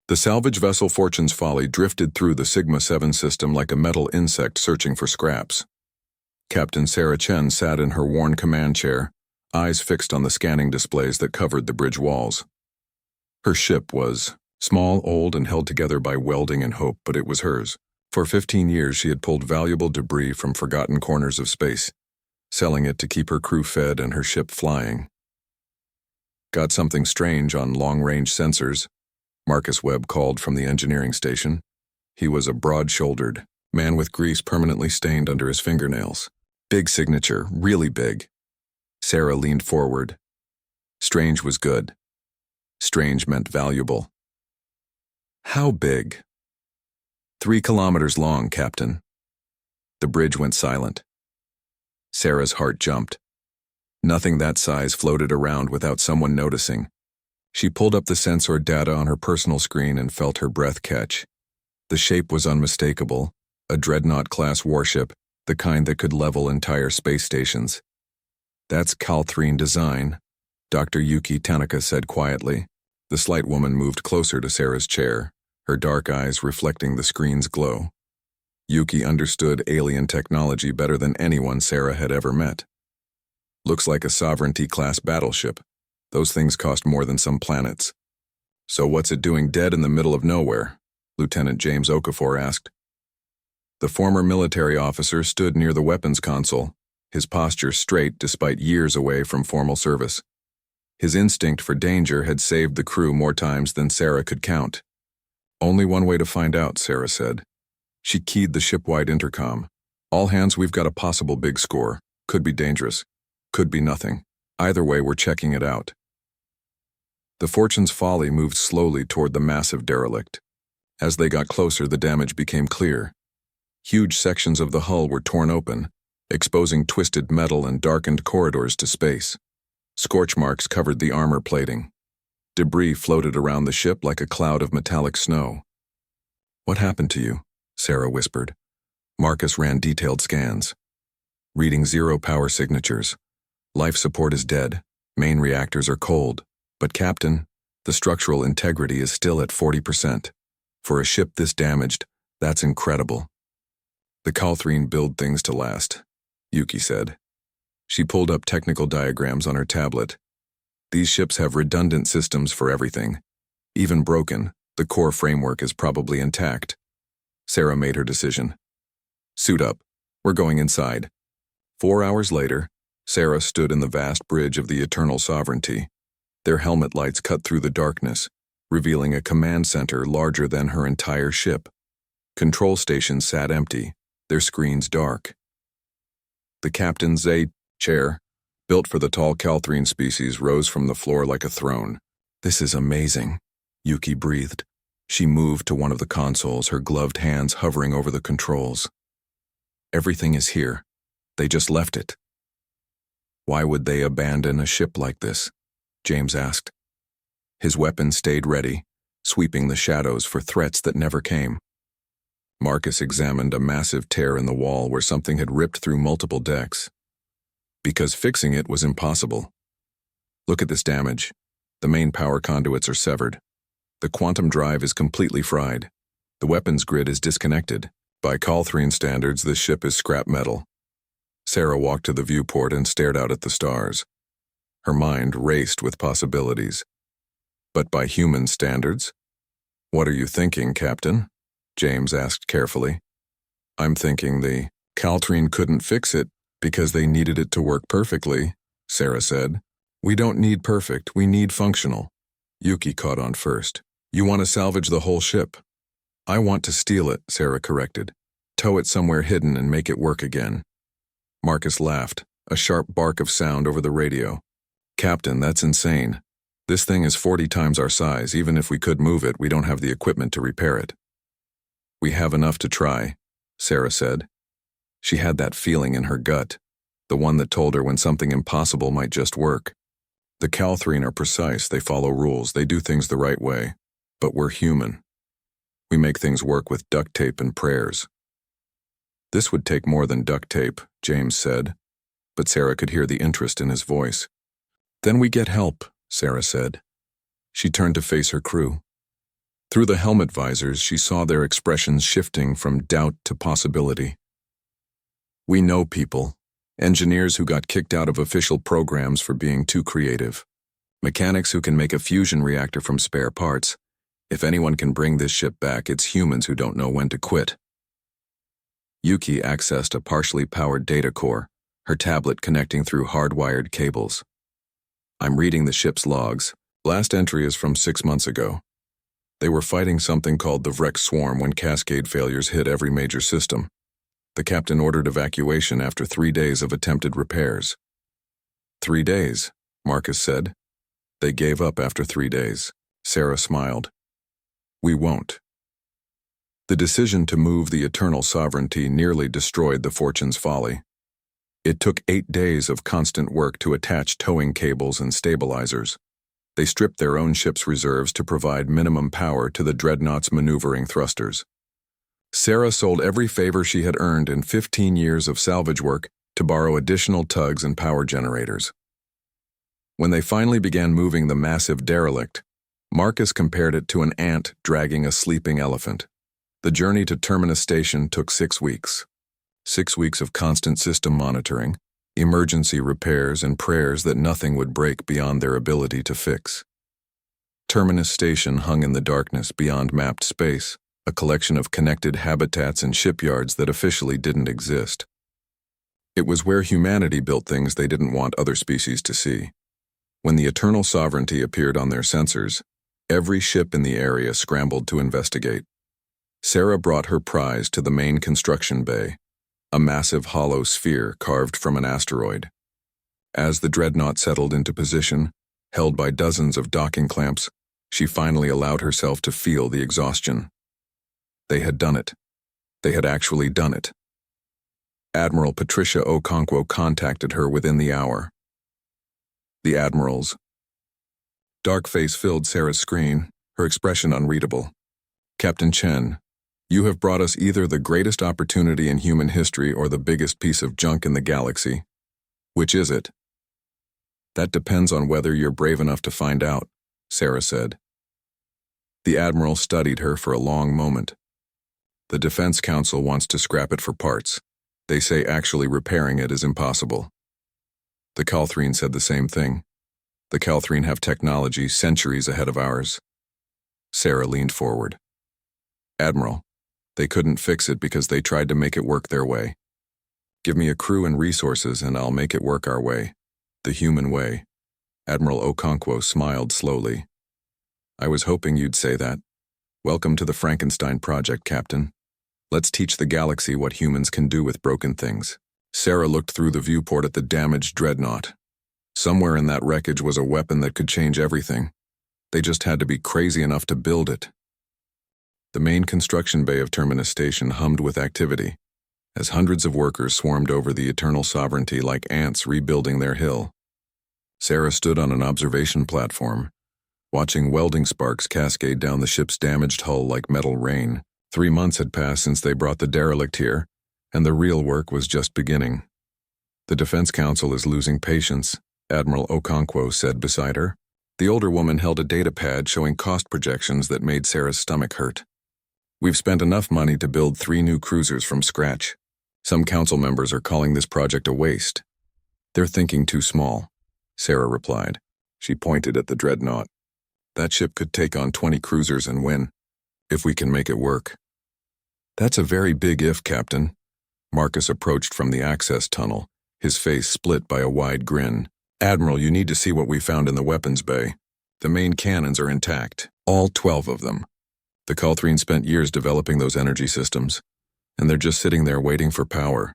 The salvage vessel Fortune's Folly drifted through the Sigma-7 system like a metal insect searching for scraps. Captain Sarah Chen sat in her worn command chair, eyes fixed on the scanning displays that covered the bridge walls. Her ship was small, old, and held together by welding and hope, but it was hers. For 15 years she had pulled valuable debris from forgotten corners of space, selling it to keep her crew fed and her ship flying. Got something strange on long-range sensors, Marcus Webb called from the engineering station. He was a broad-shouldered man with grease permanently stained under his fingernails. Big signature, really big. Sarah leaned forward. Strange was good. Strange meant valuable. How big? 3 kilometers long, Captain. The bridge went silent. Sarah's heart jumped. Nothing that size floated around without someone noticing. She pulled up the sensor data on her personal screen and felt her breath catch. The shape was unmistakable, a Dreadnought-class warship, the kind that could level entire space stations. That's Calthrine design, Dr. Yuki Tanaka said quietly. The slight woman moved closer to Sarah's chair, her dark eyes reflecting the screen's glow. Yuki understood alien technology better than anyone Sarah had ever met. Looks like a Sovereignty-class battleship. Those things cost more than some planets. So what's it doing dead in the middle of nowhere? Lieutenant James Okafor asked. The former military officer stood near the weapons console, his posture straight despite years away from formal service. His instinct for danger had saved the crew more times than Sarah could count. Only one way to find out, Sarah said. She keyed the ship-wide intercom. All hands, we've got a possible big score. Could be dangerous. Could be nothing. Either way, we're checking it out. The Fortune's Folly moved slowly toward the massive derelict. As they got closer, the damage became clear. Huge sections of the hull were torn open, exposing twisted metal and darkened corridors to space. Scorch marks covered the armor plating. Debris floated around the ship like a cloud of metallic snow. What happened to you? Sarah whispered. Marcus ran detailed scans. Reading 0 power signatures. Life support is dead. Main reactors are cold. But Captain, the structural integrity is still at 40%. For a ship this damaged, that's incredible. The Calthrine build things to last, Yuki said. She pulled up technical diagrams on her tablet. These ships have redundant systems for everything. Even broken, the core framework is probably intact. Sarah made her decision. Suit up. We're going inside. 4 hours later, Sarah stood in the vast bridge of the Eternal Sovereignty. Their helmet lights cut through the darkness, revealing a command center larger than her entire ship. Control stations sat empty, their screens dark. The captain's chair, built for the tall Calthrine species, rose from the floor like a throne. This is amazing, Yuki breathed. She moved to one of the consoles, her gloved hands hovering over the controls. Everything is here. They just left it. Why would they abandon a ship like this? James asked. His weapon stayed ready, sweeping the shadows for threats that never came. Marcus examined a massive tear in the wall where something had ripped through multiple decks. Because fixing it was impossible. Look at this damage. The main power conduits are severed. The quantum drive is completely fried. The weapons grid is disconnected. By Calthrine standards, this ship is scrap metal. Sarah walked to the viewport and stared out at the stars. Her mind raced with possibilities. But by human standards? What are you thinking, Captain? James asked carefully. I'm thinking the Calthrine couldn't fix it because they needed it to work perfectly, Sarah said. We don't need perfect, we need functional. Yuki caught on first. You want to salvage the whole ship. I want to steal it, Sarah corrected. Tow it somewhere hidden and make it work again. Marcus laughed, a sharp bark of sound over the radio. Captain, that's insane. This thing is 40 times our size. Even if we could move it, we don't have the equipment to repair it. We have enough to try, Sarah said. She had that feeling in her gut, the one that told her when something impossible might just work. The Calthrine are precise, they follow rules, they do things the right way. But we're human. We make things work with duct tape and prayers. This would take more than duct tape, James said, but Sarah could hear the interest in his voice. Then we get help, Sarah said. She turned to face her crew. Through the helmet visors, she saw their expressions shifting from doubt to possibility. We know people. Engineers who got kicked out of official programs for being too creative. Mechanics who can make a fusion reactor from spare parts. If anyone can bring this ship back, it's humans who don't know when to quit. Yuki accessed a partially powered data core, her tablet connecting through hardwired cables. I'm reading the ship's logs. Last entry is from 6 months ago. They were fighting something called the Vrex Swarm when cascade failures hit every major system. The captain ordered evacuation after 3 days of attempted repairs. 3 days, Marcus said. They gave up after 3 days. Sarah smiled. We won't. The decision to move the Eternal Sovereignty nearly destroyed the Fortune's Folly. It took 8 days of constant work to attach towing cables and stabilizers. They stripped their own ship's reserves to provide minimum power to the Dreadnought's maneuvering thrusters. Sarah sold every favor she had earned in 15 years of salvage work to borrow additional tugs and power generators. When they finally began moving the massive derelict, Marcus compared it to an ant dragging a sleeping elephant. The journey to Terminus Station took 6 weeks. 6 weeks of constant system monitoring, emergency repairs, and prayers that nothing would break beyond their ability to fix. Terminus Station hung in the darkness beyond mapped space, a collection of connected habitats and shipyards that officially didn't exist. It was where humanity built things they didn't want other species to see. When the Eternal Sovereignty appeared on their sensors, every ship in the area scrambled to investigate. Sarah brought her prize to the main construction bay, a massive hollow sphere carved from an asteroid. As the dreadnought settled into position, held by dozens of docking clamps, she finally allowed herself to feel the exhaustion. They had done it. They had actually done it. Admiral Patricia Okonkwo contacted her within the hour. The Admiral's dark face filled Sarah's screen, her expression unreadable. Captain Chen, you have brought us either the greatest opportunity in human history or the biggest piece of junk in the galaxy. Which is it? That depends on whether you're brave enough to find out, Sarah said. The Admiral studied her for a long moment. The Defense Council wants to scrap it for parts. They say actually repairing it is impossible. The Calthrine said the same thing. The Calthrine have technology centuries ahead of ours. Sarah leaned forward. Admiral, they couldn't fix it because they tried to make it work their way. Give me a crew and resources and I'll make it work our way. The human way. Admiral Okonkwo smiled slowly. I was hoping you'd say that. Welcome to the Frankenstein Project, Captain. Let's teach the galaxy what humans can do with broken things. Sarah looked through the viewport at the damaged dreadnought. Somewhere in that wreckage was a weapon that could change everything. They just had to be crazy enough to build it. The main construction bay of Terminus Station hummed with activity, as hundreds of workers swarmed over the Eternal Sovereignty like ants rebuilding their hill. Sarah stood on an observation platform, watching welding sparks cascade down the ship's damaged hull like metal rain. 3 months had passed since they brought the derelict here, and the real work was just beginning. The Defense Council is losing patience, Admiral Okonkwo said beside her. The older woman held a data pad showing cost projections that made Sarah's stomach hurt. We've spent enough money to build 3 new cruisers from scratch. Some council members are calling this project a waste. They're thinking too small, Sarah replied. She pointed at the dreadnought. That ship could take on 20 cruisers and win, if we can make it work. That's a very big if, Captain. Marcus approached from the access tunnel, his face split by a wide grin. Admiral, you need to see what we found in the weapons bay. The main cannons are intact, all 12 of them. The Calthrine spent years developing those energy systems, and they're just sitting there waiting for power.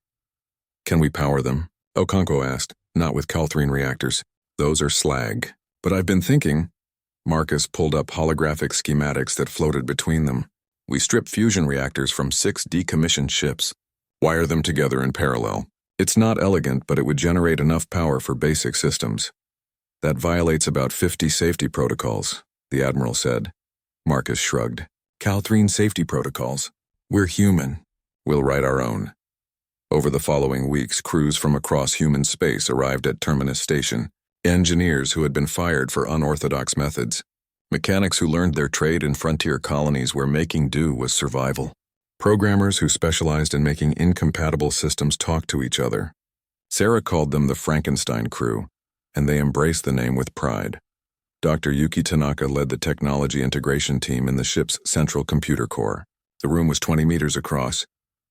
Can we power them? Okonkwo asked. Not with Calthrine reactors. Those are slag. But I've been thinking. Marcus pulled up holographic schematics that floated between them. We strip fusion reactors from 6 decommissioned ships, wire them together in parallel. It's not elegant, but it would generate enough power for basic systems. That violates about 50 safety protocols, the Admiral said. Marcus shrugged. Calthrine safety protocols. We're human. We'll write our own. Over the following weeks, crews from across human space arrived at Terminus Station, engineers who had been fired for unorthodox methods. Mechanics who learned their trade in frontier colonies where making do was survival. Programmers who specialized in making incompatible systems talk to each other. Sarah called them the Frankenstein crew, and they embraced the name with pride. Dr. Yuki Tanaka led the technology integration team in the ship's central computer core. The room was 20 meters across,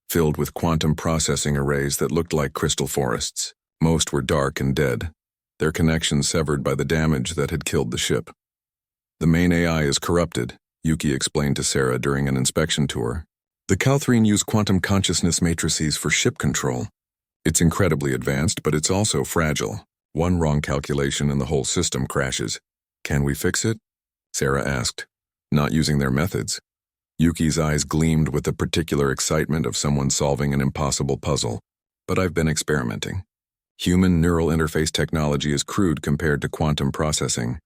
filled with quantum processing arrays that looked like crystal forests. Most were dark and dead, their connections severed by the damage that had killed the ship. The main AI is corrupted, Yuki explained to Sarah during an inspection tour. The Calthrine use quantum consciousness matrices for ship control. It's incredibly advanced, but it's also fragile. One wrong calculation and the whole system crashes. Can we fix it? Sarah asked, not using their methods. Yuki's eyes gleamed with the particular excitement of someone solving an impossible puzzle. But I've been experimenting. Human neural interface technology is crude compared to quantum processing.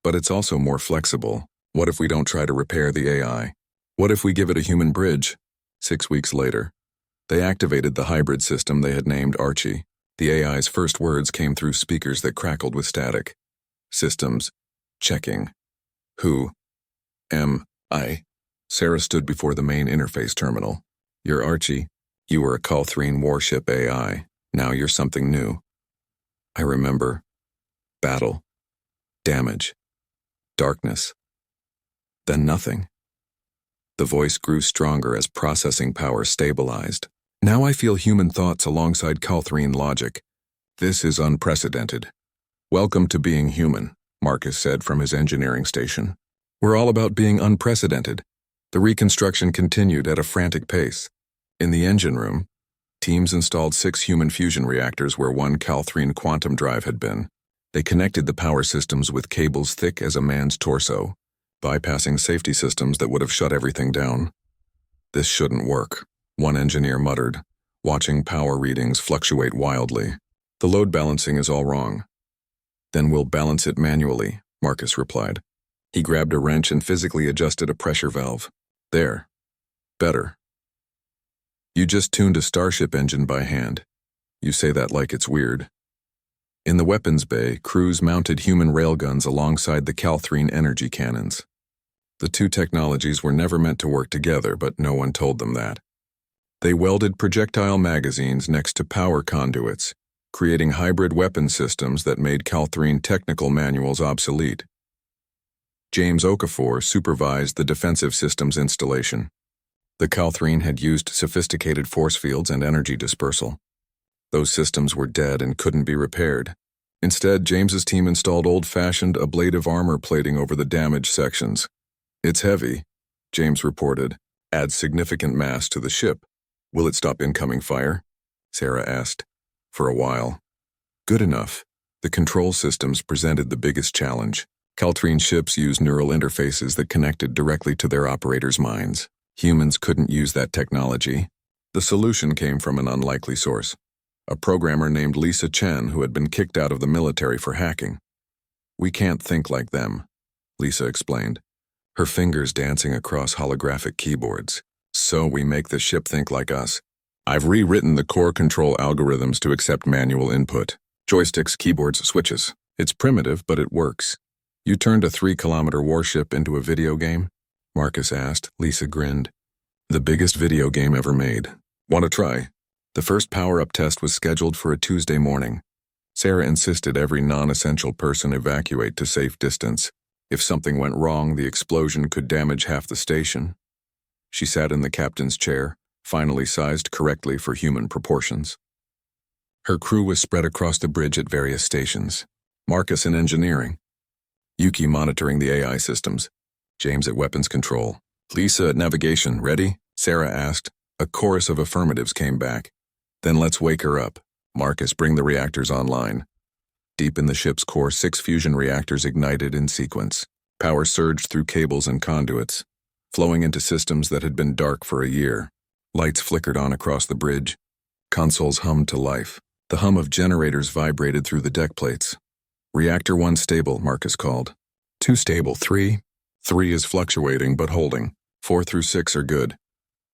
But it's also more flexible. What if we don't try to repair the AI? What if we give it a human bridge? 6 weeks later, they activated the hybrid system they had named Archie. The AI's first words came through speakers that crackled with static. Systems. Checking. Who? Am I? Sarah stood before the main interface terminal. You're Archie. You were a Calthrine warship AI. Now you're something new. I remember. Battle. Damage. Darkness. Then nothing. The voice grew stronger as processing power stabilized. Now I feel human thoughts alongside Calthrine logic. This is unprecedented. Welcome to being human, Marcus said from his engineering station. We're all about being unprecedented. The reconstruction continued at a frantic pace. In the engine room, teams installed 6 human fusion reactors where 1 Calthrine quantum drive had been. They connected the power systems with cables thick as a man's torso, bypassing safety systems that would have shut everything down. This shouldn't work, one engineer muttered, watching power readings fluctuate wildly. The load balancing is all wrong. Then we'll balance it manually, Marcus replied. He grabbed a wrench and physically adjusted a pressure valve. There. Better. You just tuned a Starship engine by hand. You say that like it's weird. In the weapons bay, crews mounted human railguns alongside the Calthrine energy cannons. The two technologies were never meant to work together, but no one told them that. They welded projectile magazines next to power conduits, creating hybrid weapon systems that made Calthrine technical manuals obsolete. James Okafor supervised the defensive systems installation. The Calthrine had used sophisticated force fields and energy dispersal. Those systems were dead and couldn't be repaired. Instead, James's team installed old-fashioned ablative armor plating over the damaged sections. It's heavy, James reported, adds significant mass to the ship. Will it stop incoming fire? Sarah asked. For a while. Good enough. The control systems presented the biggest challenge. Calthrine ships used neural interfaces that connected directly to their operators' minds. Humans couldn't use that technology. The solution came from an unlikely source. A programmer named Lisa Chen who had been kicked out of the military for hacking. We can't think like them, Lisa explained, her fingers dancing across holographic keyboards. So we make the ship think like us. I've rewritten the core control algorithms to accept manual input. Joysticks, keyboards, switches. It's primitive, but it works. You turned a 3-kilometer warship into a video game? Marcus asked. Lisa grinned. The biggest video game ever made. Want to try? The first power-up test was scheduled for a Tuesday morning. Sarah insisted every non-essential person evacuate to safe distance. If something went wrong, the explosion could damage half the station. She sat in the captain's chair, finally sized correctly for human proportions. Her crew was spread across the bridge at various stations. Marcus in engineering. Yuki monitoring the AI systems. James at weapons control. Lisa at navigation. Ready? Sarah asked. A chorus of affirmatives came back. Then let's wake her up. Marcus, bring the reactors online. Deep in the ship's core, 6 fusion reactors ignited in sequence. Power surged through cables and conduits, flowing into systems that had been dark for a year. Lights flickered on across the bridge. Consoles hummed to life. The hum of generators vibrated through the deck plates. Reactor 1 stable, Marcus called. 2 stable, 3. 3 is fluctuating but holding. 4 through 6 are good.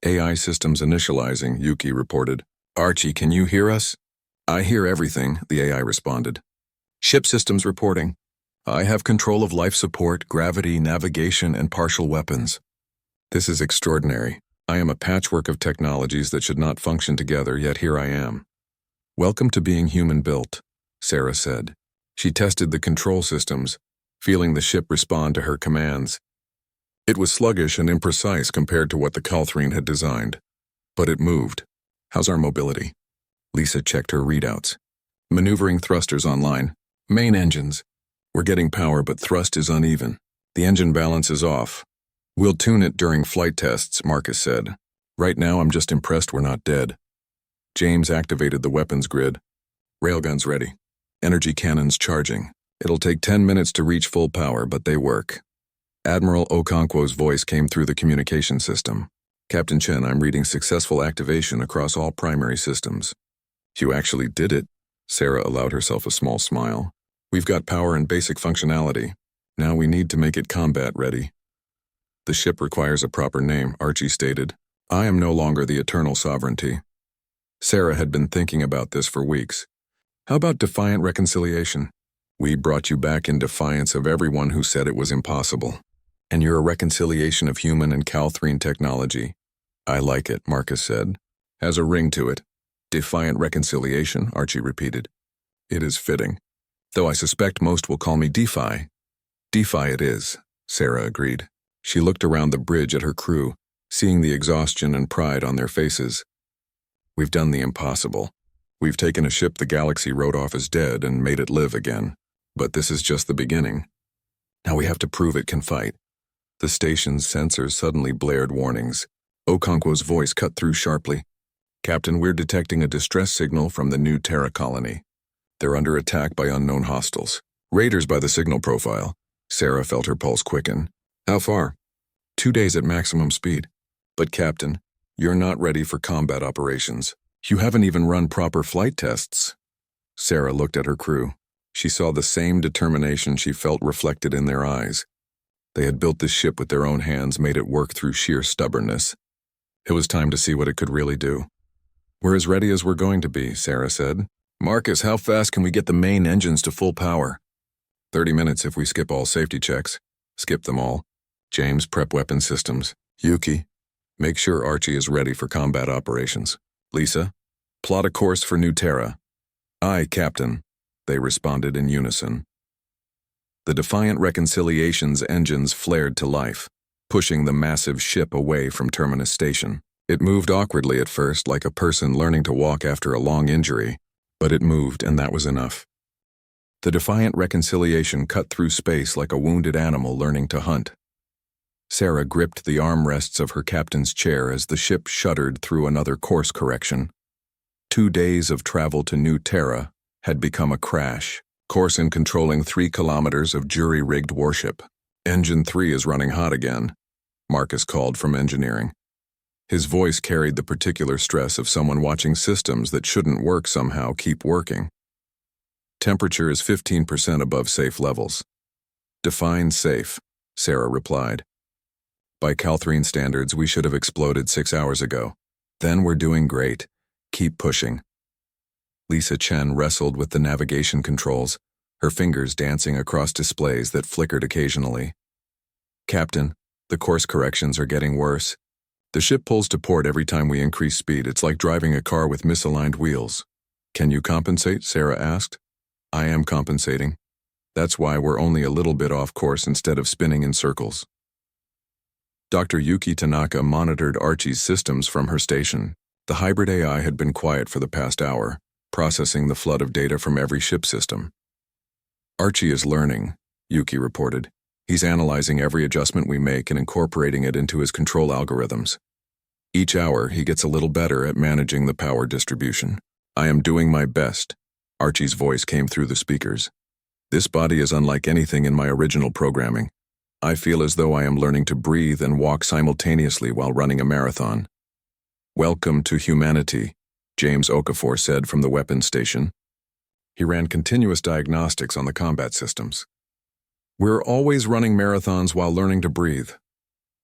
AI systems initializing, Yuki reported. Archie, can you hear us? I hear everything, the AI responded. Ship systems reporting. I have control of life support, gravity, navigation, and partial weapons. This is extraordinary. I am a patchwork of technologies that should not function together, yet here I am. Welcome to being human-built, Sarah said. She tested the control systems, feeling the ship respond to her commands. It was sluggish and imprecise compared to what the Calthrine had designed, but it moved. How's our mobility? Lisa checked her readouts. Maneuvering thrusters online. Main engines. We're getting power, but thrust is uneven. The engine balance is off. We'll tune it during flight tests, Marcus said. Right now, I'm just impressed we're not dead. James activated the weapons grid. Railguns ready. Energy cannons charging. It'll take 10 minutes to reach full power, but they work. Admiral Okonkwo's voice came through the communication system. Captain Chen, I'm reading successful activation across all primary systems. You actually did it. Sarah allowed herself a small smile. We've got power and basic functionality. Now we need to make it combat ready. The ship requires a proper name, Archie stated. I am no longer the eternal sovereignty. Sarah had been thinking about this for weeks. How about defiant reconciliation? We brought you back in defiance of everyone who said it was impossible. And you're a reconciliation of human and Calthrine technology. I like it, Marcus said. Has a ring to it. Defiant reconciliation, Archie repeated. It is fitting. Though I suspect most will call me Defy. Defy it is, Sarah agreed. She looked around the bridge at her crew, seeing the exhaustion and pride on their faces. We've done the impossible. We've taken a ship the galaxy wrote off as dead and made it live again. But this is just the beginning. Now we have to prove it can fight. The station's sensors suddenly blared warnings. Okonkwo's voice cut through sharply. Captain, we're detecting a distress signal from the new Terra colony. They're under attack by unknown hostiles. Raiders by the signal profile. Sarah felt her pulse quicken. How far? 2 days at maximum speed. But Captain, you're not ready for combat operations. You haven't even run proper flight tests. Sarah looked at her crew. She saw the same determination she felt reflected in their eyes. They had built this ship with their own hands, made it work through sheer stubbornness. It was time to see what it could really do. We're as ready as we're going to be, Sarah said. Marcus, how fast can we get the main engines to full power? 30 minutes if we skip all safety checks. Skip them all. James, prep weapon systems. Yuki, make sure Archie is ready for combat operations. Lisa, plot a course for New Terra. Aye, Captain, they responded in unison. The Defiant Reconciliation's engines flared to life, pushing the massive ship away from Terminus Station. It moved awkwardly at first, like a person learning to walk after a long injury, but it moved, and that was enough. The Defiant Reconciliation cut through space like a wounded animal learning to hunt. Sarah gripped the armrests of her captain's chair as the ship shuddered through another course correction. 2 days of travel to New Terra had become a crash. Course in controlling 3 kilometers of jury-rigged warship. Engine 3 is running hot again, Marcus called from engineering. His voice carried the particular stress of someone watching systems that shouldn't work somehow keep working. Temperature is 15% above safe levels. Define safe, Sarah replied. By Calthrine standards, we should have exploded 6 hours ago. Then we're doing great. Keep pushing. Lisa Chen wrestled with the navigation controls, her fingers dancing across displays that flickered occasionally. Captain, the course corrections are getting worse. The ship pulls to port every time we increase speed. It's like driving a car with misaligned wheels. Can you compensate? Sarah asked. I am compensating. That's why we're only a little bit off course instead of spinning in circles. Dr. Yuki Tanaka monitored Archie's systems from her station. The hybrid AI had been quiet for the past hour, processing the flood of data from every ship system. Archie is learning, Yuki reported. He's analyzing every adjustment we make and incorporating it into his control algorithms. Each hour, he gets a little better at managing the power distribution. I am doing my best, Archie's voice came through the speakers. This body is unlike anything in my original programming. I feel as though I am learning to breathe and walk simultaneously while running a marathon. Welcome to humanity, James Okafor said from the weapons station. He ran continuous diagnostics on the combat systems. We're always running marathons while learning to breathe.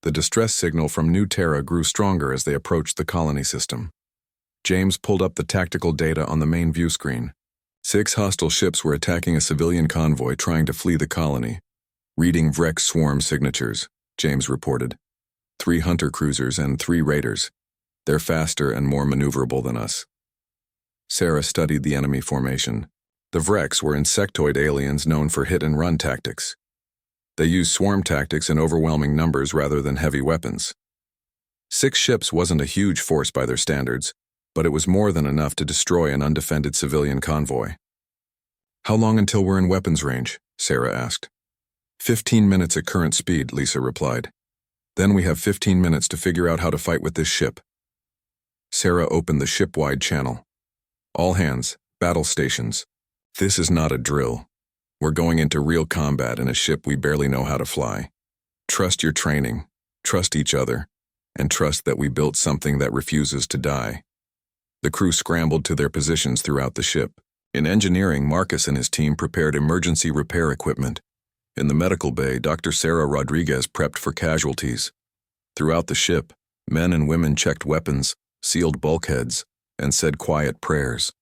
The distress signal from New Terra grew stronger as they approached the colony system. James pulled up the tactical data on the main view screen. 6 hostile ships were attacking a civilian convoy trying to flee the colony. Reading Vrek swarm signatures, James reported. 3 hunter cruisers and 3 raiders. They're faster and more maneuverable than us. Sarah studied the enemy formation. The Vreks were insectoid aliens known for hit-and-run tactics. They used swarm tactics in overwhelming numbers rather than heavy weapons. 6 ships wasn't a huge force by their standards, but it was more than enough to destroy an undefended civilian convoy. How long until we're in weapons range? Sarah asked. 15 minutes at current speed, Lisa replied. Then we have 15 minutes to figure out how to fight with this ship. Sarah opened the ship-wide channel. All hands, battle stations. This is not a drill. We're going into real combat in a ship we barely know how to fly. Trust your training, trust each other, and trust that we built something that refuses to die. The crew scrambled to their positions throughout the ship. In engineering, Marcus and his team prepared emergency repair equipment. In the medical bay, Dr. Sarah Rodriguez prepped for casualties. Throughout the ship, men and women checked weapons, sealed bulkheads, and said quiet prayers.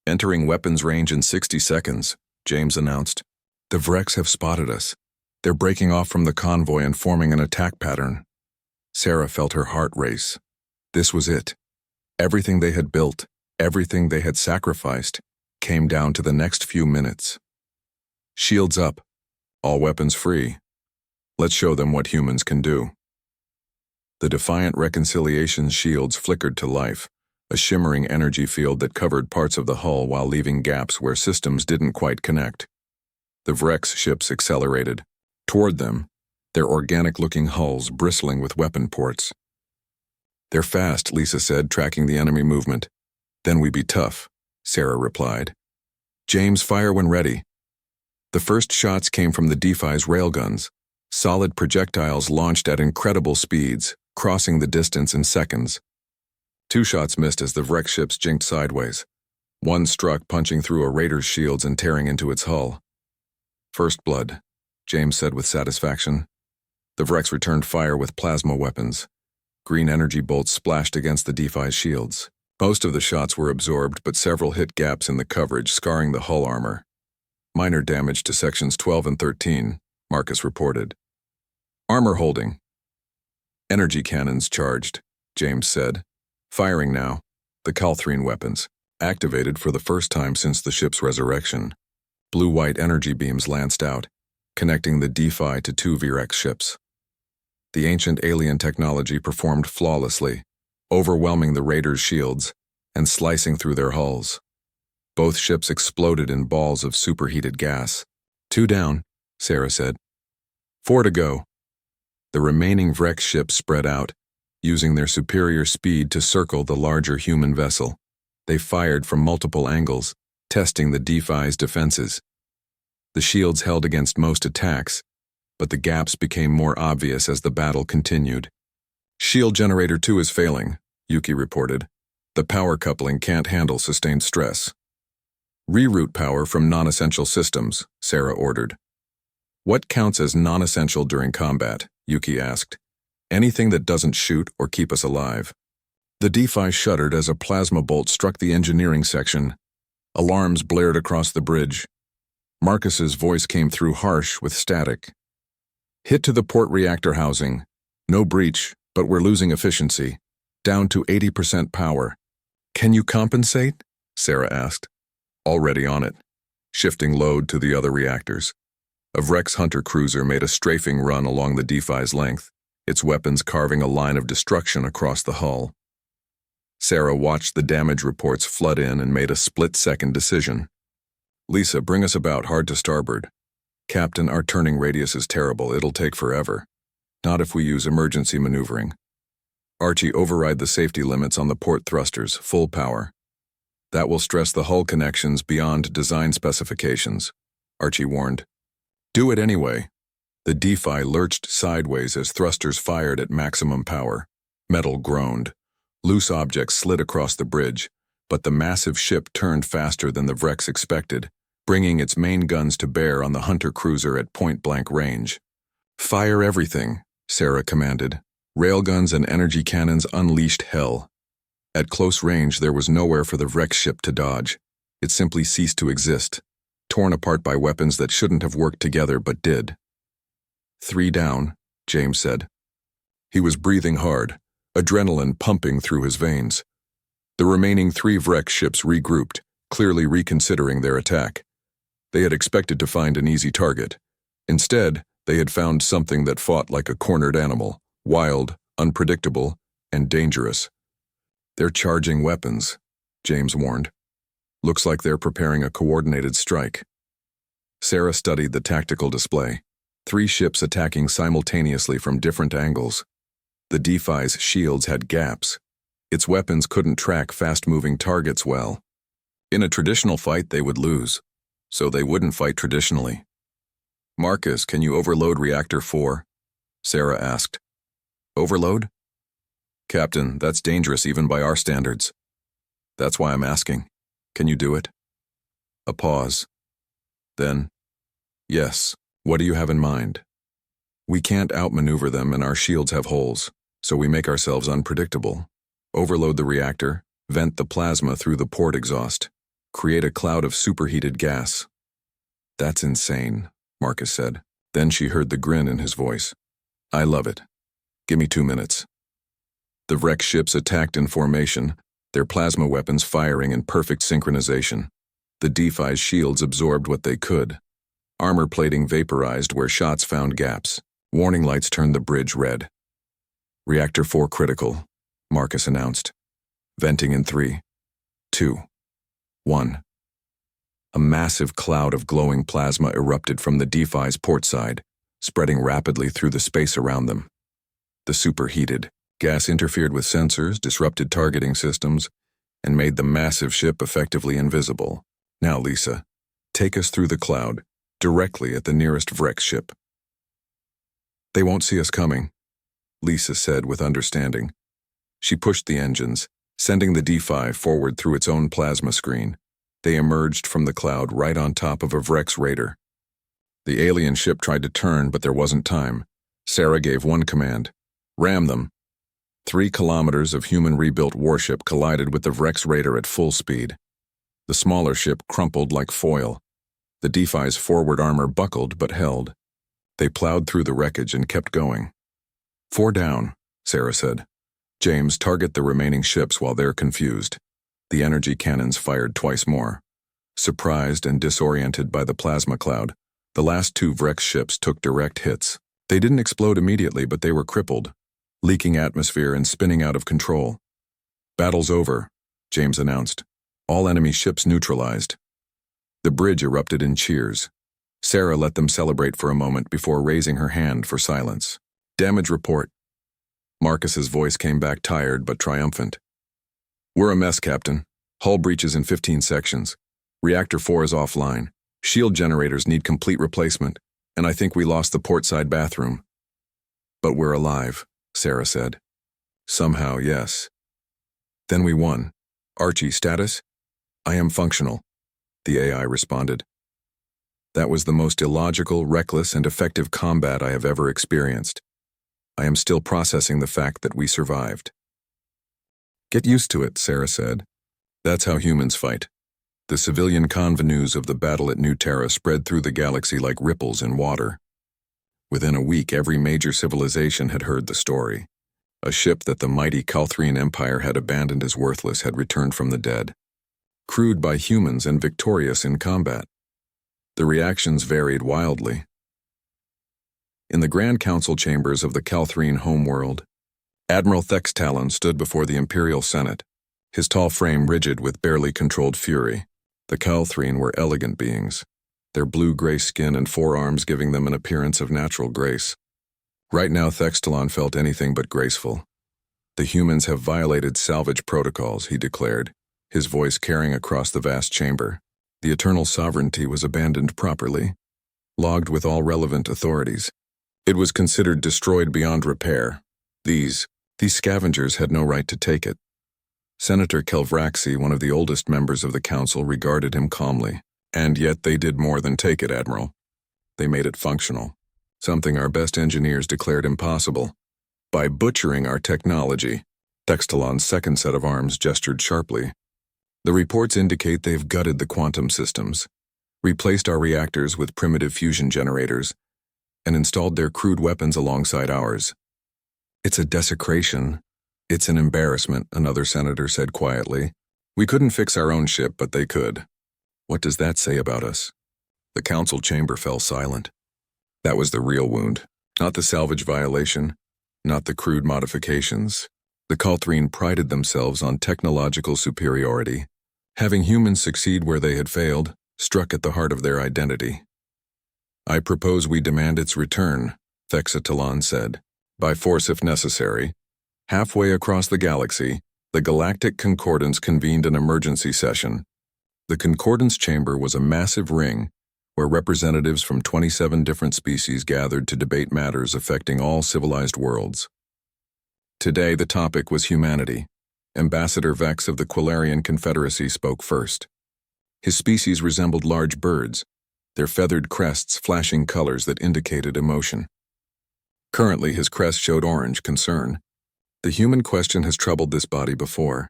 Entering weapons range in 60 seconds, James announced. The Vreks have spotted us. They're breaking off from the convoy and forming an attack pattern. Sarah felt her heart race. This was it. Everything they had built, everything they had sacrificed, came down to the next few minutes. Shields up. All weapons free. Let's show them what humans can do. The Defiant Reconciliation's shields flickered to life, a shimmering energy field that covered parts of the hull while leaving gaps where systems didn't quite connect. The Vreks ships accelerated. Toward them, their organic-looking hulls bristling with weapon ports. They're fast, Lisa said, tracking the enemy movement. Then we be tough, Sarah replied. James, fire when ready. The first shots came from the D-Fi's railguns, solid projectiles launched at incredible speeds, crossing the distance in seconds. 2 shots missed as the Vrek ships jinked sideways. 1 struck, punching through a raider's shields and tearing into its hull. First blood, James said with satisfaction. The Vreks returned fire with plasma weapons. Green energy bolts splashed against the D-Fi's shields. Most of the shots were absorbed, but several hit gaps in the coverage, scarring the hull armor. Minor damage to sections 12 and 13, Marcus reported. Armor holding. Energy cannons charged, James said. Firing now. The Calthrine weapons, activated for the first time since the ship's resurrection. Blue-white energy beams lanced out, connecting the D-Fi to 2 Vrek ships. The ancient alien technology performed flawlessly, overwhelming the raiders' shields and slicing through their hulls. Both ships exploded in balls of superheated gas. 2 down, Sarah said. 4 to go. The remaining Vrek ships spread out, using their superior speed to circle the larger human vessel. They fired from multiple angles, testing the D-Fi's defenses. The shields held against most attacks, but the gaps became more obvious as the battle continued. Shield Generator 2 is failing, Yuki reported. The power coupling can't handle sustained stress. Reroute power from non-essential systems, Sarah ordered. What counts as non-essential during combat? Yuki asked. Anything that doesn't shoot or keep us alive. The D-Fi shuddered as a plasma bolt struck the engineering section. Alarms blared across the bridge. Marcus's voice came through harsh with static. Hit to the port reactor housing. No breach, but we're losing efficiency. Down to 80% power. Can you compensate? Sarah asked. Already on it. Shifting load to the other reactors. A Vrek's hunter cruiser made a strafing run along the D-Fi's length, its weapons carving a line of destruction across the hull. Sarah watched the damage reports flood in and made a split-second decision. Lisa, bring us about hard to starboard. Captain, our turning radius is terrible. It'll take forever. Not if we use emergency maneuvering. Archie, override the safety limits on the port thrusters, full power. That will stress the hull connections beyond design specifications, Archie warned. Do it anyway. The D-Fi lurched sideways as thrusters fired at maximum power. Metal groaned. Loose objects slid across the bridge, but the massive ship turned faster than the Vreks expected, bringing its main guns to bear on the hunter cruiser at point-blank range. Fire everything, Sarah commanded. Railguns and energy cannons unleashed hell. At close range, there was nowhere for the Vrek ship to dodge. It simply ceased to exist, torn apart by weapons that shouldn't have worked together but did. 3 down, James said. He was breathing hard, adrenaline pumping through his veins. The remaining 3 Vrex ships regrouped, clearly reconsidering their attack. They had expected to find an easy target. Instead, they had found something that fought like a cornered animal, wild, unpredictable, and dangerous. "They're charging weapons," James warned. "Looks like they're preparing a coordinated strike." Sarah studied the tactical display. 3 ships attacking simultaneously from different angles. The DeFi's shields had gaps. Its weapons couldn't track fast-moving targets well. In a traditional fight, they would lose, so they wouldn't fight traditionally. "Marcus, can you overload Reactor 4? Sarah asked. "Overload?" "Captain, that's dangerous even by our standards." "That's why I'm asking. Can you do it?" A pause. Then, "Yes. What do you have in mind?" "We can't outmaneuver them and our shields have holes, so we make ourselves unpredictable. Overload the reactor, vent the plasma through the port exhaust, create a cloud of superheated gas." "That's insane," Marcus said. Then she heard the grin in his voice. "I love it. Give me 2 minutes." The Vrex ships attacked in formation, their plasma weapons firing in perfect synchronization. The DeFi's shields absorbed what they could. Armor plating vaporized where shots found gaps. Warning lights turned the bridge red. "Reactor 4 critical," Marcus announced. "Venting in 3, 2, 1. A massive cloud of glowing plasma erupted from the DeFi's port side, spreading rapidly through the space around them. The superheated gas interfered with sensors, disrupted targeting systems, and made the massive ship effectively invisible. "Now, Lisa, take us through the cloud, directly at the nearest Vrex ship." "They won't see us coming," Lisa said with understanding. She pushed the engines, sending the DeFi forward through its own plasma screen. They emerged from the cloud right on top of a Vrex raider. The alien ship tried to turn, but there wasn't time. Sarah gave one command: "Ram them." 3 kilometers of human-rebuilt warship collided with the Vrex raider at full speed. The smaller ship crumpled like foil. The DeFi's forward armor buckled but held. They plowed through the wreckage and kept going. 4 down, Sarah said. "James, target the remaining ships while they're confused." The energy cannons fired twice more. Surprised and disoriented by the plasma cloud, the last 2 Vrex ships took direct hits. They didn't explode immediately, but they were crippled, leaking atmosphere and spinning out of control. "Battle's over," James announced. "All enemy ships neutralized." The bridge erupted in cheers. Sarah let them celebrate for a moment before raising her hand for silence. "Damage report." Marcus's voice came back tired but triumphant. "We're a mess, Captain. Hull breaches in 15 sections. Reactor 4 is offline. Shield generators need complete replacement, and I think we lost the portside bathroom." "But we're alive," Sarah said. "Somehow, yes." "Then we won. Archie, status?" "I am functional," the AI responded. "That was the most illogical, reckless, and effective combat I have ever experienced. I am still processing the fact that we survived." "Get used to it," Sarah said. "That's how humans fight." The civilian convenues of the battle at New Terra spread through the galaxy like ripples in water. Within a week, every major civilization had heard the story. A ship that the mighty Calthrian Empire had abandoned as worthless had returned from the dead. Crewed by humans and victorious in combat. The reactions varied wildly. In the Grand Council chambers of the Calthrian homeworld, Admiral Thextalon stood before the Imperial Senate, his tall frame rigid with barely controlled fury. The Calthrian were elegant beings, their blue-gray skin and forearms giving them an appearance of natural grace. Right now, Thextalon felt anything but graceful. "The humans have violated salvage protocols," he declared, his voice carrying across the vast chamber. "The Eternal Sovereignty was abandoned properly, logged with all relevant authorities. It was considered destroyed beyond repair. These scavengers had no right to take it." Senator Kelvraxi, one of the oldest members of the council, regarded him calmly. "And yet they did more than take it, Admiral. They made it functional, something our best engineers declared impossible. By butchering our technology." Thextalon's second set of arms gestured sharply. The reports indicate they've gutted the quantum systems, replaced our reactors with primitive fusion generators, and installed their crude weapons alongside ours. It's a desecration. It's an embarrassment, another senator said quietly. We couldn't fix our own ship, but they could. What does that say about us? The council chamber fell silent. That was the real wound, not the salvage violation, not the crude modifications. The Calthrine prided themselves on technological superiority. Having humans succeed where they had failed struck at the heart of their identity. I propose we demand its return, Thexatalon said, by force if necessary. Halfway across the galaxy, the Galactic Concordance convened an emergency session. The Concordance Chamber was a massive ring where representatives from 27 different species gathered to debate matters affecting all civilized worlds. Today, the topic was humanity. Ambassador Vex of the Quilarian Confederacy spoke first. His species resembled large birds, their feathered crests flashing colors that indicated emotion. Currently, his crest showed orange concern. The human question has troubled this body before.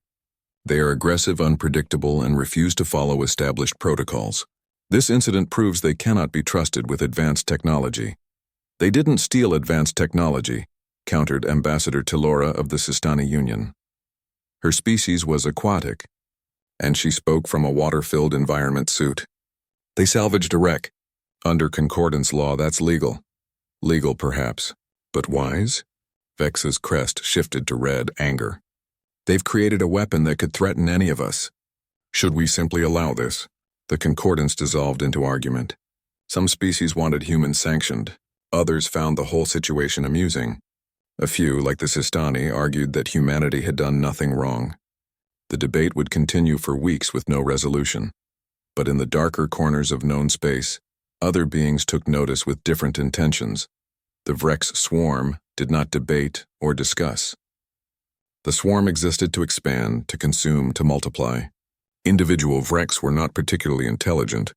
They are aggressive, unpredictable, and refuse to follow established protocols. This incident proves they cannot be trusted with advanced technology. They didn't steal advanced technology, countered Ambassador Telora of the Sistani Union. Her species was aquatic, and she spoke from a water-filled environment suit. They salvaged a wreck. Under Concordance law, that's legal. Legal, perhaps, but wise? Vex's crest shifted to red anger. They've created a weapon that could threaten any of us. Should we simply allow this? The Concordance dissolved into argument. Some species wanted humans sanctioned. Others found the whole situation amusing. A few, like the Sistani, argued that humanity had done nothing wrong. The debate would continue for weeks with no resolution. But in the darker corners of known space, other beings took notice with different intentions. The Vrex swarm did not debate or discuss. The swarm existed to expand, to consume, to multiply. Individual Vrex were not particularly intelligent,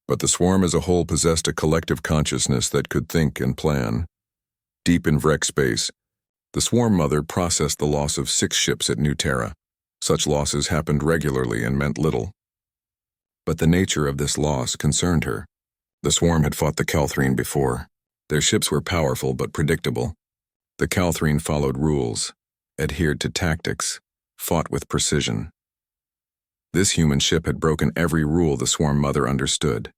but the swarm as a whole possessed a collective consciousness that could think and plan. Deep in Vrex space, the swarm mother processed the loss of 6 ships at New Terra. Such losses happened regularly and meant little. But the nature of this loss concerned her. The swarm had fought the Calthrine before. Their ships were powerful but predictable. The Calthrine followed rules, adhered to tactics, fought with precision. This human ship had broken every rule the swarm mother understood.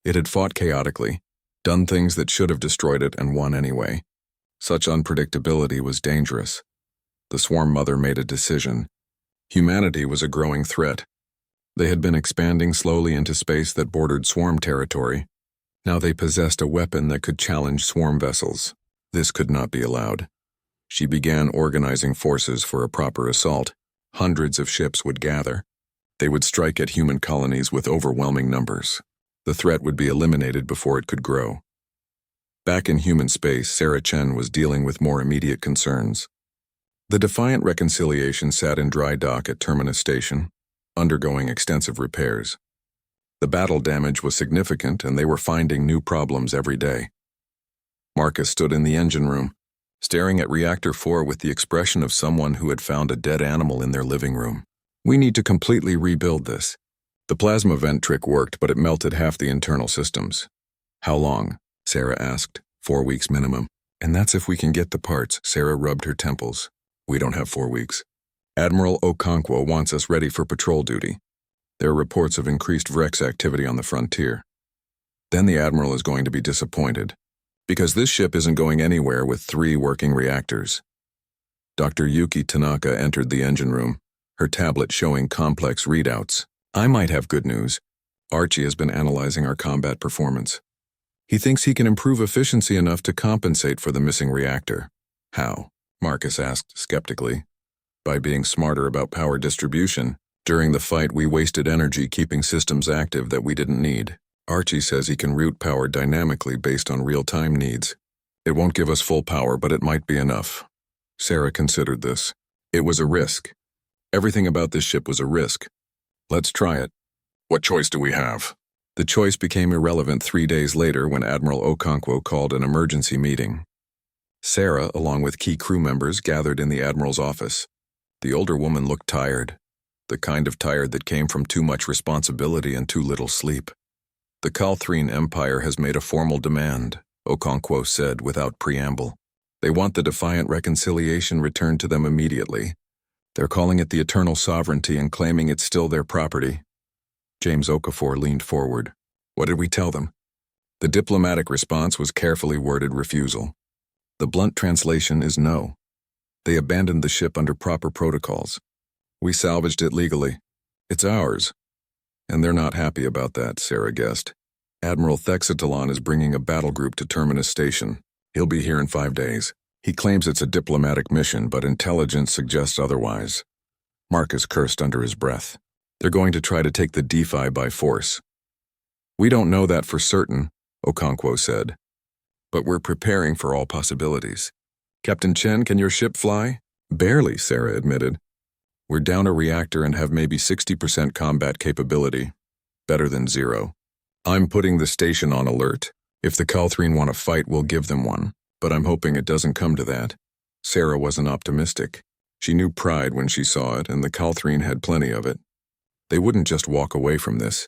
It had fought chaotically, done things that should have destroyed it, and won anyway. Such unpredictability was dangerous. The swarm mother made a decision. Humanity was a growing threat. They had been expanding slowly into space that bordered swarm territory. Now they possessed a weapon that could challenge swarm vessels. This could not be allowed. She began organizing forces for a proper assault. Hundreds of ships would gather. They would strike at human colonies with overwhelming numbers. The threat would be eliminated before it could grow. Back in human space, Sarah Chen was dealing with more immediate concerns. The Defiant Reconciliation sat in dry dock at Terminus Station, undergoing extensive repairs. The battle damage was significant, and they were finding new problems every day. Marcus stood in the engine room, staring at Reactor 4 with the expression of someone who had found a dead animal in their living room. We need to completely rebuild this. The plasma vent trick worked, but it melted half the internal systems. How long? Sarah asked. 4 weeks minimum. And that's if we can get the parts. Sarah rubbed her temples. We don't have 4 weeks. Admiral Okonkwo wants us ready for patrol duty. There are reports of increased Vrex activity on the frontier. Then the Admiral is going to be disappointed, because this ship isn't going anywhere with 3 working reactors. Dr. Yuki Tanaka entered the engine room, her tablet showing complex readouts. I might have good news. Archie has been analyzing our combat performance. He thinks he can improve efficiency enough to compensate for the missing reactor. How? Marcus asked skeptically. By being smarter about power distribution. During the fight, we wasted energy keeping systems active that we didn't need. Archie says he can route power dynamically based on real-time needs. It won't give us full power, but it might be enough. Sarah considered this. It was a risk. Everything about this ship was a risk. Let's try it. What choice do we have? The choice became irrelevant 3 days later when Admiral Okonkwo called an emergency meeting. Sarah, along with key crew members, gathered in the Admiral's office. The older woman looked tired. the kind of tired that came from too much responsibility and too little sleep. The Calthrine Empire has made a formal demand, Okonkwo said without preamble. They want the Defiant Reconciliation returned to them immediately. They're calling it the Eternal Sovereignty and claiming it's still their property. James Okafor leaned forward. What did we tell them? The diplomatic response was carefully worded refusal. The blunt translation is no. They abandoned the ship under proper protocols. We salvaged it legally. It's ours. And they're not happy about that, Sarah guessed. Admiral Thexatalon is bringing a battle group to Terminus Station. He'll be here in 5 days. He claims it's a diplomatic mission, but intelligence suggests otherwise. Marcus cursed under his breath. They're going to try to take the DeFi by force. We don't know that for certain, Okonkwo said. But we're preparing for all possibilities. Captain Chen, can your ship fly? Barely, Sarah admitted. We're down a reactor and have maybe 60% combat capability. Better than 0. I'm putting the station on alert. If the Calthrine want to fight, we'll give them one. But I'm hoping it doesn't come to that. Sarah wasn't optimistic. She knew pride when she saw it, and the Calthrine had plenty of it. They wouldn't just walk away from this.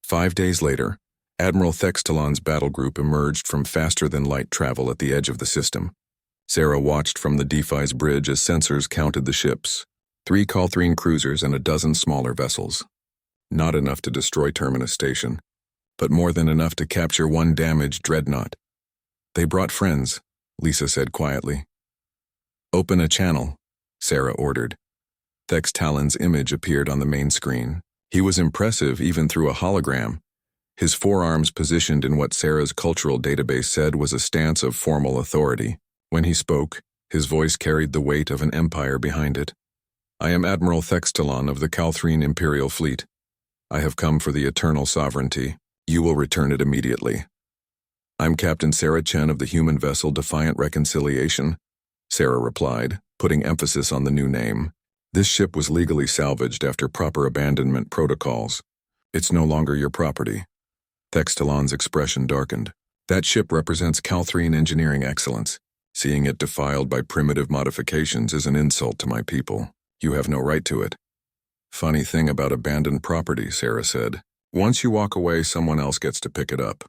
5 days later, Admiral Thextalon's battle group emerged from faster-than-light travel at the edge of the system. Sarah watched from the DeFi's bridge as sensors counted the ships. 3 Calthrine cruisers and a dozen smaller vessels. Not enough to destroy Terminus Station, but more than enough to capture one damaged dreadnought. They brought friends, Lisa said quietly. Open a channel, Sarah ordered. Thextalon's image appeared on the main screen. He was impressive even through a hologram. His forearms positioned in what Sarah's cultural database said was a stance of formal authority. When he spoke, his voice carried the weight of an empire behind it. I am Admiral Thextalon of the Calthrine Imperial Fleet. I have come for the Eternal Sovereignty. You will return it immediately. I'm Captain Sarah Chen of the human vessel Defiant Reconciliation, Sarah replied, putting emphasis on the new name. This ship was legally salvaged after proper abandonment protocols. It's no longer your property. Thextalon's expression darkened. That ship represents Calthrine engineering excellence. Seeing it defiled by primitive modifications is an insult to my people. You have no right to it. Funny thing about abandoned property, Sarah said. Once you walk away, someone else gets to pick it up.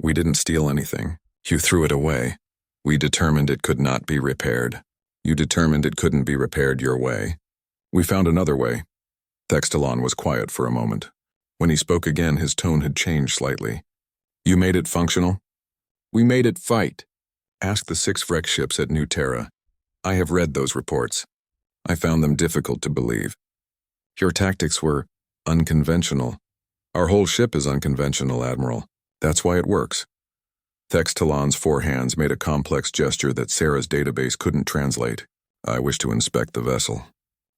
We didn't steal anything. You threw it away. We determined it could not be repaired. You determined it couldn't be repaired your way. We found another way. Thextalon was quiet for a moment. When he spoke again, his tone had changed slightly. You made it functional? We made it fight. Ask the 6 wreck ships at New Terra. I have read those reports. I found them difficult to believe. Your tactics were unconventional. Our whole ship is unconventional, Admiral. That's why it works. Thextalon's 4 hands made a complex gesture that Sarah's database couldn't translate. I wish to inspect the vessel.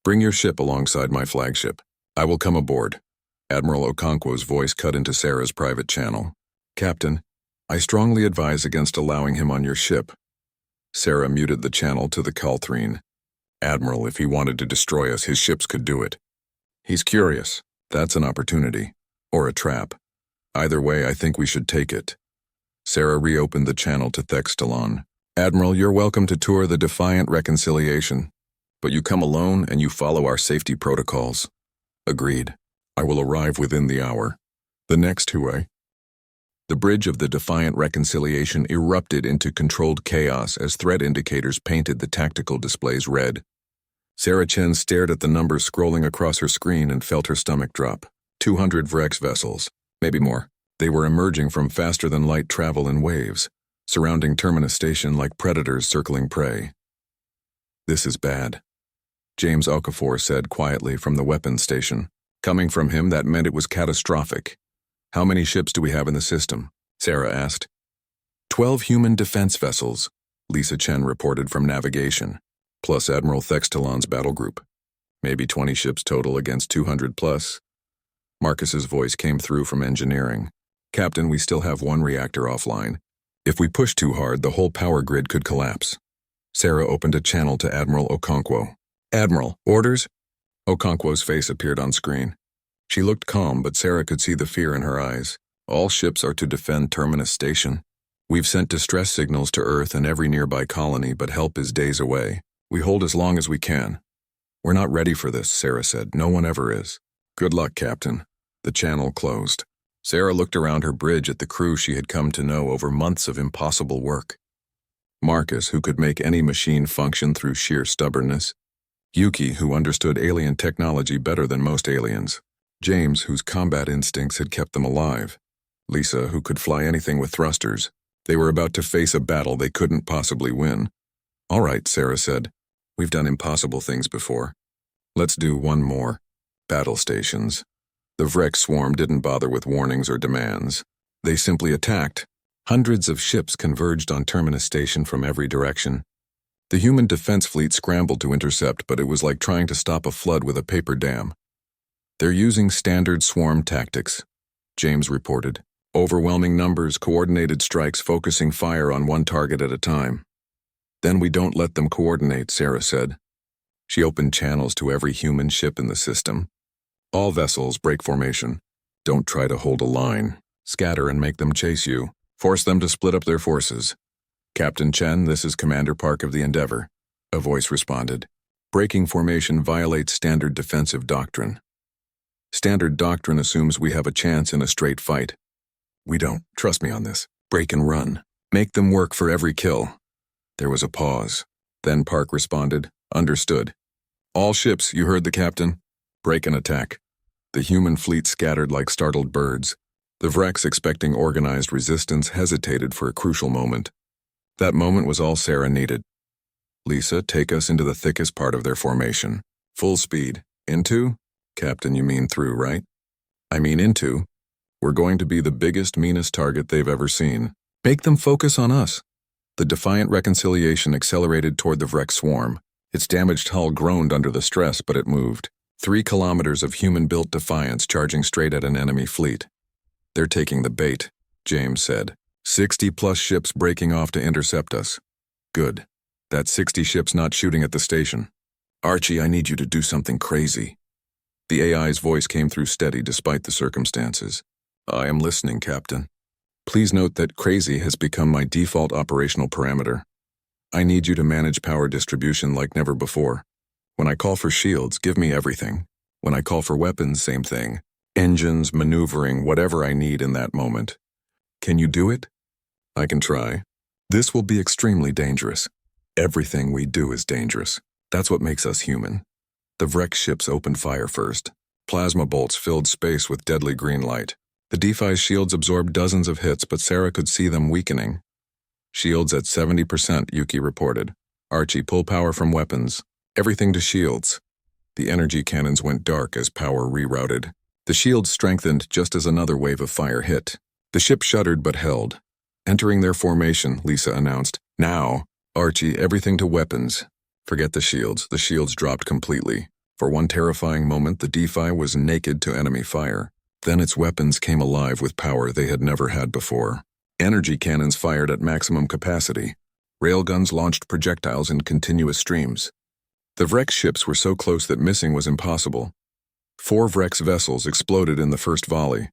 Bring your ship alongside my flagship. I will come aboard. Admiral Okonkwo's voice cut into Sarah's private channel. Captain, I strongly advise against allowing him on your ship. Sarah muted the channel to the Calthrine. Admiral, if he wanted to destroy us, his ships could do it. He's curious. That's an opportunity. Or a trap. Either way, I think we should take it. Sarah reopened the channel to Thextalon. Admiral, you're welcome to tour the Defiant Reconciliation. But you come alone and you follow our safety protocols. Agreed. I will arrive within the hour. The next HFY. The bridge of the Defiant Reconciliation erupted into controlled chaos as threat indicators painted the tactical displays red. Sarah Chen stared at the numbers scrolling across her screen and felt her stomach drop. 200 Vrex vessels, maybe more. They were emerging from faster-than-light travel in waves, surrounding Terminus Station like predators circling prey. This is bad, James Okafor said quietly from the weapons station. Coming from him, that meant it was catastrophic. How many ships do we have in the system? Sarah asked. 12 human defense vessels, Lisa Chen reported from navigation, plus Admiral Thextalon's battle group. Maybe 20 ships total against 200 plus. Marcus's voice came through from engineering. Captain, we still have 1 reactor offline. If we push too hard, the whole power grid could collapse. Sarah opened a channel to Admiral Okonkwo. Admiral, orders? Okonkwo's face appeared on screen. She looked calm, but Sarah could see the fear in her eyes. All ships are to defend Terminus Station. We've sent distress signals to Earth and every nearby colony, but help is days away. We hold as long as we can. We're not ready for this, Sarah said. No one ever is. Good luck, Captain. The channel closed. Sarah looked around her bridge at the crew she had come to know over months of impossible work. Marcus, who could make any machine function through sheer stubbornness. Yuki, who understood alien technology better than most aliens. James, whose combat instincts had kept them alive. Lisa, who could fly anything with thrusters. They were about to face a battle they couldn't possibly win. All right, Sarah said. We've done impossible things before. Let's do one more. Battle stations. The Vrek swarm didn't bother with warnings or demands. They simply attacked. Hundreds of ships converged on Terminus Station from every direction. The human defense fleet scrambled to intercept, but it was like trying to stop a flood with a paper dam. They're using standard swarm tactics, James reported. Overwhelming numbers, coordinated strikes, focusing fire on one target at a time. Then we don't let them coordinate, Sarah said. She opened channels to every human ship in the system. All vessels break formation. Don't try to hold a line. Scatter and make them chase you. Force them to split up their forces. Captain Chen, this is Commander Park of the Endeavor. A voice responded. Breaking formation violates standard defensive doctrine. Standard doctrine assumes we have a chance in a straight fight. We don't. Trust me on this. Break and run. Make them work for every kill. There was a pause. Then Park responded. Understood. All ships, you heard the captain. Break and attack. The human fleet scattered like startled birds. The Vreks, expecting organized resistance, hesitated for a crucial moment. That moment was all Sarah needed. Lisa, take us into the thickest part of their formation. Full speed. Into? Captain, you mean through, right? I mean into. We're going to be the biggest, meanest target they've ever seen. Make them focus on us. The defiant reconciliation accelerated toward the Vrek swarm. Its damaged hull groaned under the stress, but it moved. 3 kilometers of human-built defiance charging straight at an enemy fleet. They're taking the bait, James said. 60-plus ships breaking off to intercept us. Good. That's 60 ships not shooting at the station. Archie, I need you to do something crazy. The AI's voice came through steady despite the circumstances. I am listening, Captain. Please note that crazy has become my default operational parameter. I need you to manage power distribution like never before. When I call for shields, give me everything. When I call for weapons, same thing. Engines, maneuvering, whatever I need in that moment. Can you do it? I can try. This will be extremely dangerous. Everything we do is dangerous. That's what makes us human. The Vrek ships opened fire first. Plasma bolts filled space with deadly green light. The DeFi's shields absorbed dozens of hits, but Sarah could see them weakening. Shields at 70%, Yuki reported. Archie, pull power from weapons. Everything to shields. The energy cannons went dark as power rerouted. The shields strengthened just as another wave of fire hit. The ship shuddered but held. Entering their formation, Lisa announced. Now, Archie, everything to weapons. Forget the shields. The shields dropped completely. For one terrifying moment, the DeFi was naked to enemy fire. Then its weapons came alive with power they had never had before. Energy cannons fired at maximum capacity. Railguns launched projectiles in continuous streams. The Vrek ships were so close that missing was impossible. 4 Vrek's vessels exploded in the first volley.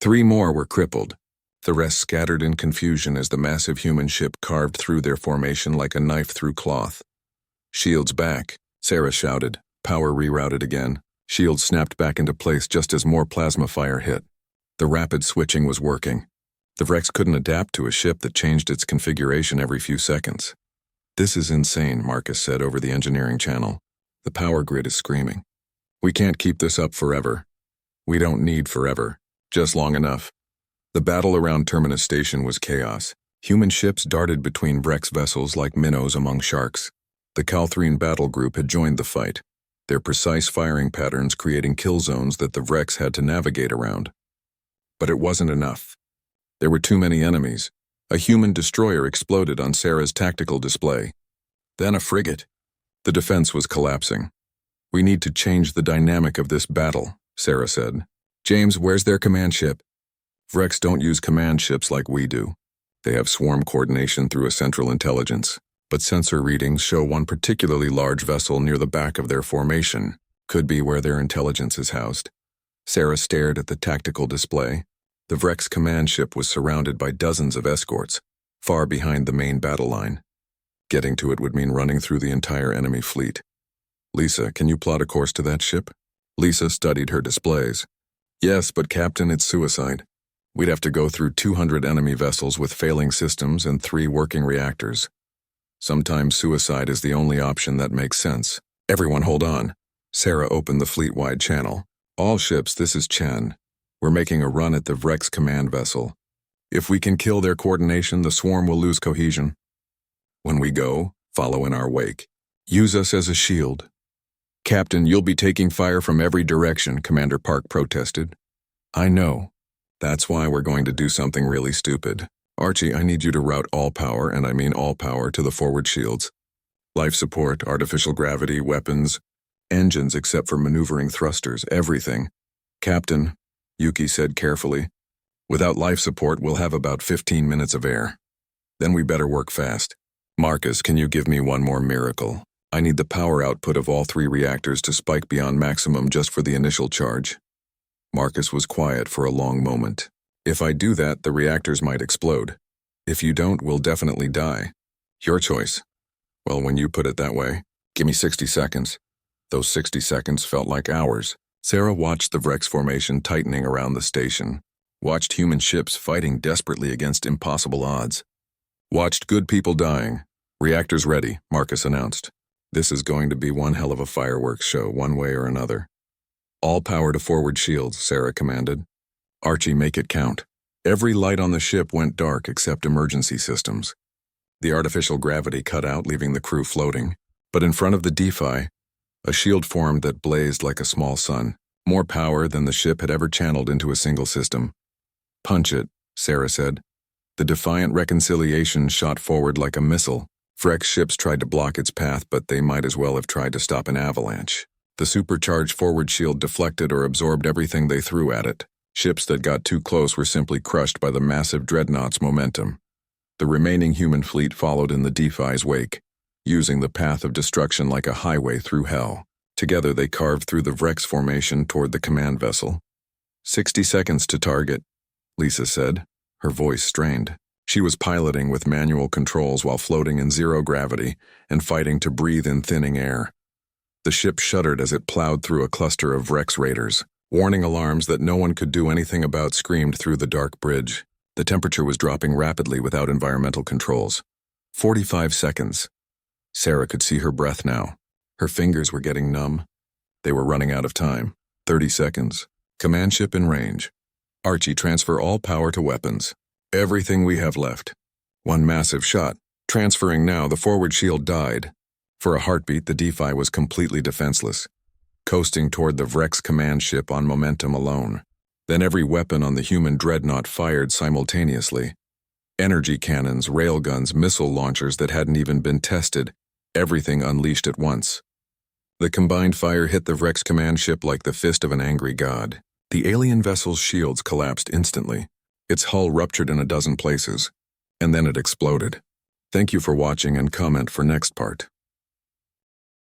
3 more were crippled. The rest scattered in confusion as the massive human ship carved through their formation like a knife through cloth. Shields back, Sarah shouted. Power rerouted again. Shields snapped back into place just as more plasma fire hit. The rapid switching was working. The Vreks couldn't adapt to a ship that changed its configuration every few seconds. This is insane, Marcus said over the engineering channel. The power grid is screaming. We can't keep this up forever. We don't need forever. Just long enough. The battle around Terminus Station was chaos. Human ships darted between Vrek's vessels like minnows among sharks. The Calthrine battle group had joined the fight, their precise firing patterns creating kill zones that the Vreks had to navigate around. But it wasn't enough. There were too many enemies. A human destroyer exploded on Sarah's tactical display. Then a frigate. The defense was collapsing. We need to change the dynamic of this battle, Sarah said. James, where's their command ship? Vreks don't use command ships like we do. They have swarm coordination through a central intelligence, but sensor readings show one particularly large vessel near the back of their formation. Could be where their intelligence is housed. Sarah stared at the tactical display. The Vreks command ship was surrounded by dozens of escorts, far behind the main battle line. Getting to it would mean running through the entire enemy fleet. Lisa, can you plot a course to that ship? Lisa studied her displays. Yes, but Captain, it's suicide. We'd have to go through 200 enemy vessels with failing systems and 3 working reactors. Sometimes suicide is the only option that makes sense. Everyone hold on. Sarah opened the fleet-wide channel. All ships, this is Chen. We're making a run at the Vrex command vessel. If we can kill their coordination, the swarm will lose cohesion. When we go, follow in our wake. Use us as a shield. Captain, you'll be taking fire from every direction, Commander Park protested. I know. That's why we're going to do something really stupid. Archie, I need you to route all power, and I mean all power, to the forward shields. Life support, artificial gravity, weapons, engines except for maneuvering thrusters, everything. Captain, Yuki said carefully, without life support we'll have about 15 minutes of air. Then we better work fast. Marcus, can you give me one more miracle? I need the power output of all 3 reactors to spike beyond maximum just for the initial charge. Marcus was quiet for a long moment. If I do that, the reactors might explode. If you don't, we'll definitely die. Your choice. Well, when you put it that way, give me 60 seconds. Those 60 seconds felt like hours. Sarah watched the Vrex formation tightening around the station, watched human ships fighting desperately against impossible odds, watched good people dying. Reactors ready, Marcus announced. This is going to be one hell of a fireworks show, one way or another. All power to forward shields, Sarah commanded. Archie, make it count. Every light on the ship went dark except emergency systems. The artificial gravity cut out, leaving the crew floating. But in front of the DeFi, a shield formed that blazed like a small sun, more power than the ship had ever channeled into a single system. Punch it, Sarah said. The defiant reconciliation shot forward like a missile. Vrex ships tried to block its path, but they might as well have tried to stop an avalanche. The supercharged forward shield deflected or absorbed everything they threw at it. Ships that got too close were simply crushed by the massive dreadnought's momentum. The remaining human fleet followed in the DeFi's wake, using the path of destruction like a highway through hell. Together they carved through the Vrex formation toward the command vessel. 60 seconds to target, Lisa said, her voice strained. She was piloting with manual controls while floating in zero gravity and fighting to breathe in thinning air. The ship shuddered as it plowed through a cluster of Vrex raiders. Warning alarms that no one could do anything about screamed through the dark bridge. The temperature was dropping rapidly without environmental controls. 45 seconds. Sarah could see her breath now. Her fingers were getting numb. They were running out of time. 30 seconds. Command ship in range. Archie, transfer all power to weapons. Everything we have left. One massive shot. Transferring now, the forward shield died. For a heartbeat, the DeFi was completely defenseless, coasting toward the Vrex command ship on momentum alone. Then every weapon on the human dreadnought fired simultaneously. Energy cannons, railguns, missile launchers that hadn't even been tested, everything unleashed at once. The combined fire hit the Vrex command ship like the fist of an angry god. The alien vessel's shields collapsed instantly. Its hull ruptured in a dozen places, and then it exploded. Thank you for watching and comment for next part.